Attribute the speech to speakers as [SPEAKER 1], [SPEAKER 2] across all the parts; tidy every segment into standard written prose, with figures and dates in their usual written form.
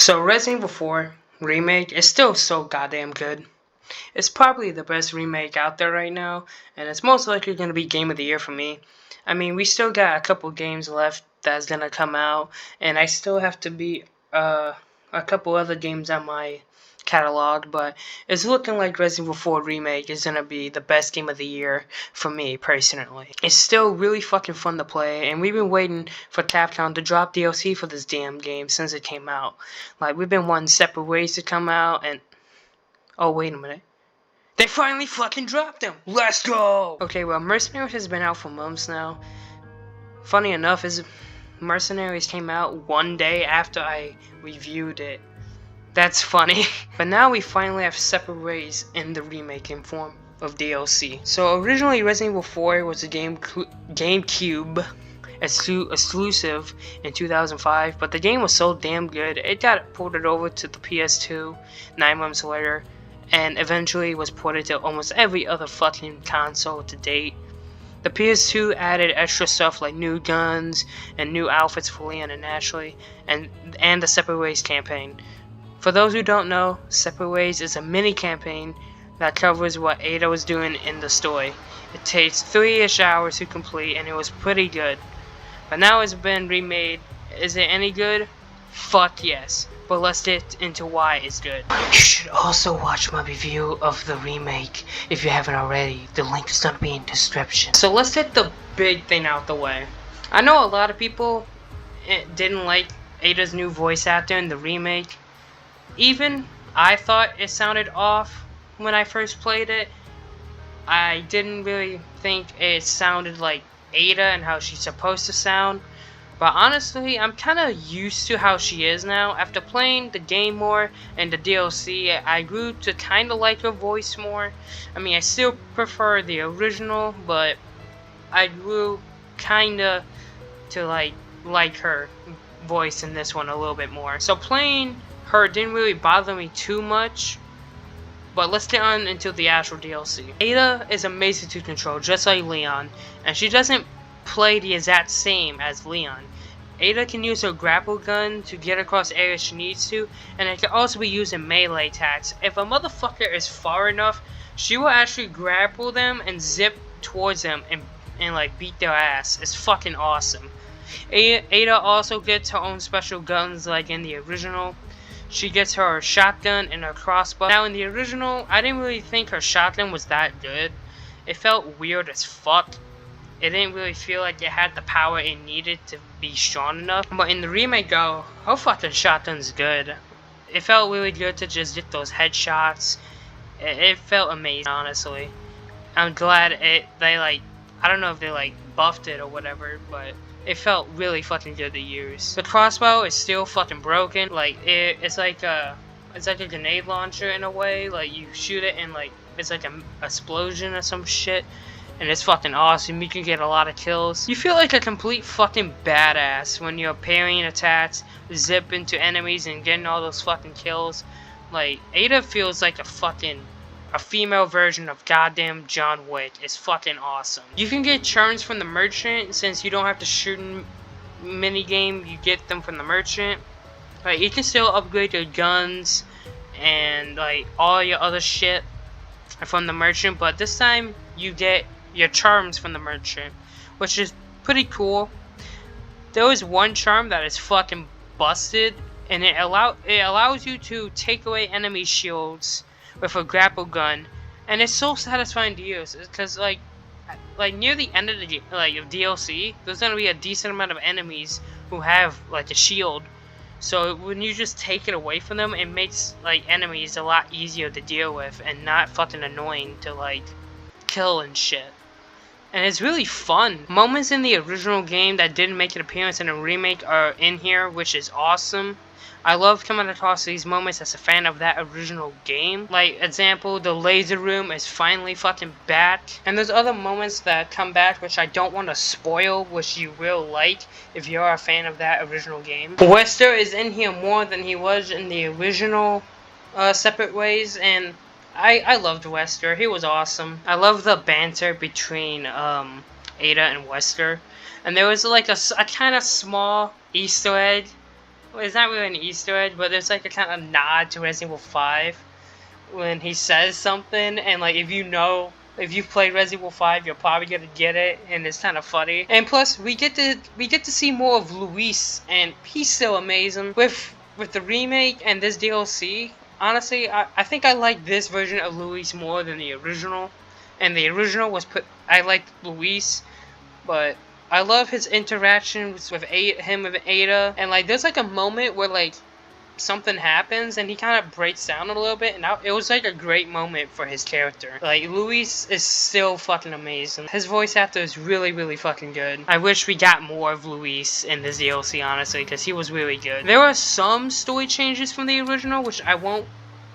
[SPEAKER 1] So Resident Evil 4 Remake is still so goddamn good. It's probably the best remake out there right now, and it's most likely going to be Game of the Year for me. I mean, we still got a couple games left that's going to come out, and I still have to beat a couple other games on my catalog, but it's looking like Resident Evil 4 Remake is going to be the best game of the year for me personally. It's still really fucking fun to play, and we've been waiting for Capcom to drop DLC for this damn game since it came out. Like, we've been wanting Separate Ways to come out, and oh, wait a minute. They finally fucking dropped them! Let's go! Okay, well, Mercenaries has been out for months now. Funny enough, Mercenaries came out one day after I reviewed it. That's funny. But now we finally have Separate Ways in the remake in form of DLC. So originally Resident Evil 4 was a GameCube exclusive in 2005, but the game was so damn good, it got ported over to the PS2 9 months later, and eventually was ported to almost every other fucking console to date. The PS2 added extra stuff like new guns and new outfits for Leon and Ashley, and the Separate Ways campaign. For those who don't know, Separate Ways is a mini campaign that covers what Ada was doing in the story. It takes 3-ish hours to complete, and it was pretty good. But now it's been remade. Is it any good? Fuck yes. But let's get into why it's good. You should also watch my review of the remake if you haven't already. The link is gonna be in the description. So let's get the big thing out the way. I know a lot of people didn't like Ada's new voice actor in the remake. Even I thought it sounded off when I first played it. I didn't really think it sounded like Ada and how she's supposed to sound. But honestly, I'm kind of used to how she is now. After playing the game more and the DLC, I grew to kind of like her voice more. I mean, I still prefer the original, but I grew kind of to like her voice in this one a little bit more. So playing her didn't really bother me too much. But let's get on into the actual DLC. Ada is amazing to control, just like Leon, and she doesn't play the exact same as Leon. Ada can use her grapple gun to get across areas she needs to, and it can also be used in melee attacks. If a motherfucker is far enough, she will actually grapple them and zip towards them and like beat their ass. It's fucking awesome. Ada also gets her own special guns like in the original. She gets her shotgun and her crossbow. Now in the original, I didn't really think her shotgun was that good. It felt weird as fuck. It didn't really feel like it had the power it needed to be strong enough. But in the remake though, her fucking shotgun's good. It felt really good to just get those headshots. It felt amazing, honestly. I'm glad I don't know if they buffed it or whatever, but it felt really fucking good to use. The crossbow is still fucking broken. It's like a grenade launcher in a way. Like you shoot it and it's like an explosion or some shit. And it's fucking awesome. You can get a lot of kills. You feel like a complete fucking badass when you're parrying attacks, zip into enemies, and getting all those fucking kills. Like, Ada feels like a female version of goddamn John Wick. It's fucking awesome. You can get charms from the merchant since you don't have to shoot in minigame. You get them from the merchant. Like, you can still upgrade your guns and all your other shit from the merchant, but this time you get your charms from the merchant, which is pretty cool. There was one charm that is fucking busted, and it allows you to take away enemy shields with a grapple gun, and it's so satisfying to use because like near the end of the of DLC, there's gonna be a decent amount of enemies who have a shield. So when you just take it away from them, it makes enemies a lot easier to deal with and not fucking annoying to kill and shit. And it's really fun. Moments in the original game that didn't make an appearance in a remake are in here, which is awesome. I love coming across these moments as a fan of that original game. Like, example, the laser room is finally fucking back. And there's other moments that come back which I don't want to spoil, which you will like if you're a fan of that original game. Wester is in here more than he was in the original Separate Ways, and I loved Wester. He was awesome. I love the banter between Ada and Wester. And there was a kind of small Easter egg Well, it's not really an Easter egg, but there's like a kind of nod to Resident Evil 5 when he says something, and like if you've played Resident Evil 5, you're probably gonna get it, and it's kind of funny. And plus, we get to see more of Luis, and he's still amazing with the remake and this DLC. Honestly, I think I like this version of Luis more than the original. And the original was I liked Luis, but I love his interactions with him with Ada, and like there's like a moment where like something happens and he kind of breaks down a little bit, and it was like a great moment for his character. Like Luis is still fucking amazing. His voice actor is really, really fucking good. I wish we got more of Luis in this DLC, honestly, because he was really good. There are some story changes from the original which I won't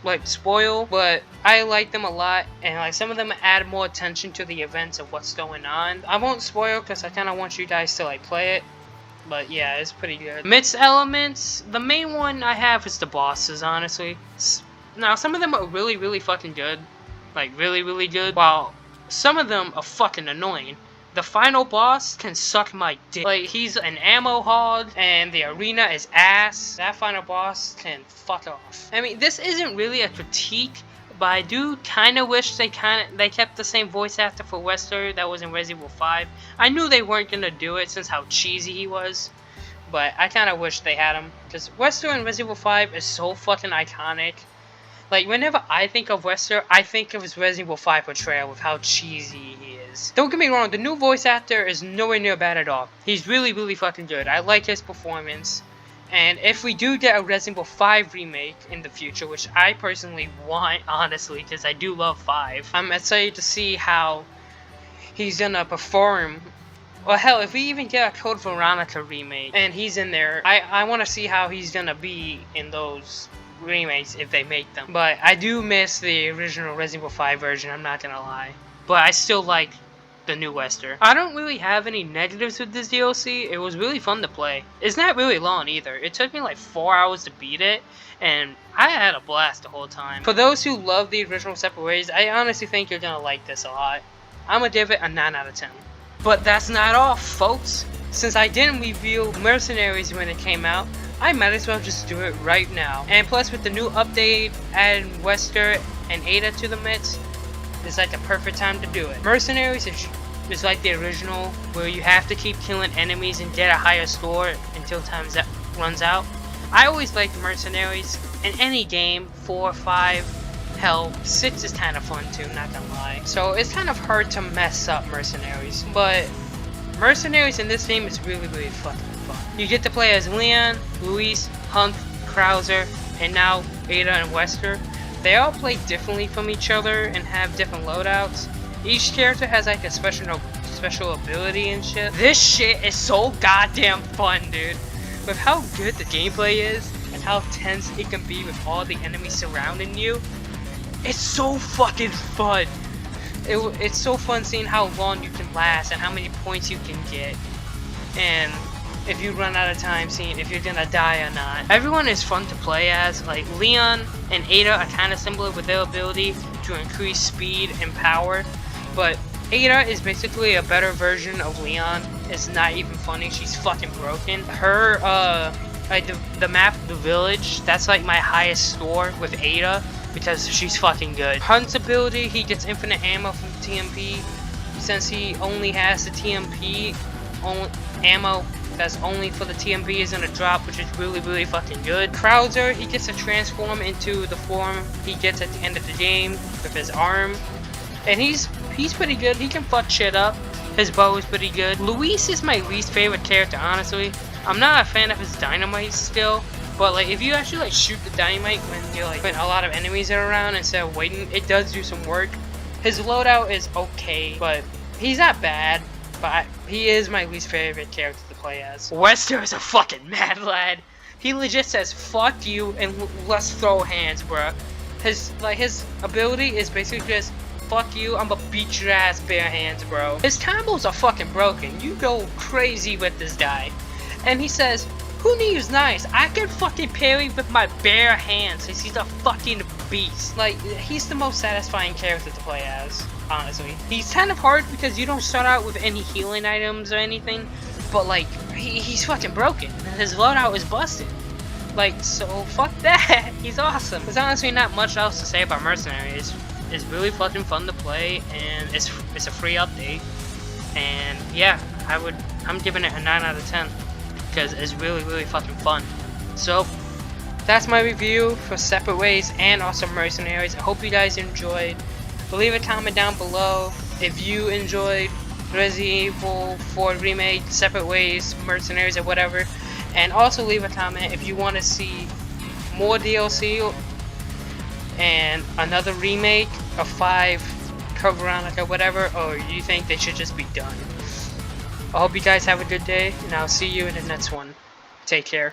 [SPEAKER 1] like spoil, but I like them a lot, and like some of them add more attention to the events of what's going on. I won't spoil because I kind of want you guys to like play it. But yeah, it's pretty good. Mixed elements, the main one I have is the bosses, honestly. Now, some of them are really, really fucking good. Like, really, really good. While some of them are fucking annoying. The final boss can suck my dick. Like, he's an ammo hog, and the arena is ass. That final boss can fuck off. I mean, this isn't really a critique, but I do kind of wish they kept the same voice actor for Wesker that was in Resident Evil 5. I knew they weren't gonna do it since how cheesy he was, but I kind of wish they had him, because Wesker in Resident Evil 5 is so fucking iconic. Like, whenever I think of Wesker, I think of his Resident Evil 5 portrayal with how cheesy he is. Don't get me wrong, the new voice actor is nowhere near bad at all. He's really, really fucking good. I like his performance. And if we do get a Resident Evil 5 remake in the future, which I personally want, honestly, because I do love 5, I'm excited to see how he's gonna perform. Well, hell, if we even get a Code Veronica remake and he's in there, I want to see how he's gonna be in those remakes if they make them. But I do miss the original Resident Evil 5 version, I'm not gonna lie. But I still like the new Wesker. I don't really have any negatives with this DLC. It was really fun to play. It's not really long either. It took me like 4 hours to beat it, and I had a blast the whole time. For those who love the original Separate Ways, I honestly think you're gonna like this a lot. I'm gonna give it a 9 out of 10. But that's not all, folks. Since I didn't review Mercenaries when it came out, I might as well just do it right now. And plus, with the new update adding Wesker and Ada to the mix, it's like the perfect time to do it. Mercenaries is like the original, where you have to keep killing enemies and get a higher score until time runs out. I always like Mercenaries in any game. 4, 5, hell, 6 is kind of fun too, not gonna lie. So it's kind of hard to mess up Mercenaries, but Mercenaries in this game is really, really fucking fun. You get to play as Leon, Luis, Hunt, Krauser, and now Ada and Wesker. They all play differently from each other and have different loadouts. Each character has like a special ability and shit. This shit is so goddamn fun, dude. With how good the gameplay is and how tense it can be with all the enemies surrounding you, it's so fucking fun. It's so fun seeing how long you can last and how many points you can get. And if you run out of time, seeing if you're gonna die or not. Everyone is fun to play as. Like Leon and Ada are kind of similar with their ability to increase speed and power, but Ada is basically a better version of Leon. It's not even funny. She's fucking broken. Her like the map, the village, that's like my highest score with Ada because she's fucking good. Hunt's ability, he gets infinite ammo from TMP. Since he only has the TMP ammo that's only for the TMP is gonna drop, which is really, really fucking good. Krauser, he gets to transform into the form he gets at the end of the game with his arm, and he's pretty good. He can fuck shit up. His bow is pretty good. Luis is my least favorite character, honestly. I'm not a fan of his dynamite skill, but like if you actually like shoot the dynamite when you're like when a lot of enemies are around instead of waiting, it does do some work. His loadout is okay, but he's not bad. But he is my least favorite character to play as. Wesker is a fucking mad lad. He legit says fuck you and let's throw hands, bruh. His ability is basically just fuck you, I'm gonna beat your ass bare hands, bro. His combos are fucking broken. You go crazy with this guy. And he says, who needs nice? I can fucking parry with my bare hands since he's a fucking beast. Like, he's the most satisfying character to play as. Honestly, he's kind of hard because you don't start out with any healing items or anything, but like he's fucking broken and his loadout is busted. Like, so fuck that. He's awesome. There's honestly not much else to say about Mercenaries. It's really fucking fun to play, and it's a free update. And yeah, I'm giving it a 9 out of 10 because it's really fucking fun. So that's my review for Separate Ways and also Mercenaries. I hope you guys enjoyed. Leave a comment down below if you enjoyed Resident Evil 4 Remake, Separate Ways, Mercenaries, or whatever. And also leave a comment if you want to see more DLC and another remake of 5 Code Veronica or whatever, or you think they should just be done. I hope you guys have a good day, and I'll see you in the next one. Take care.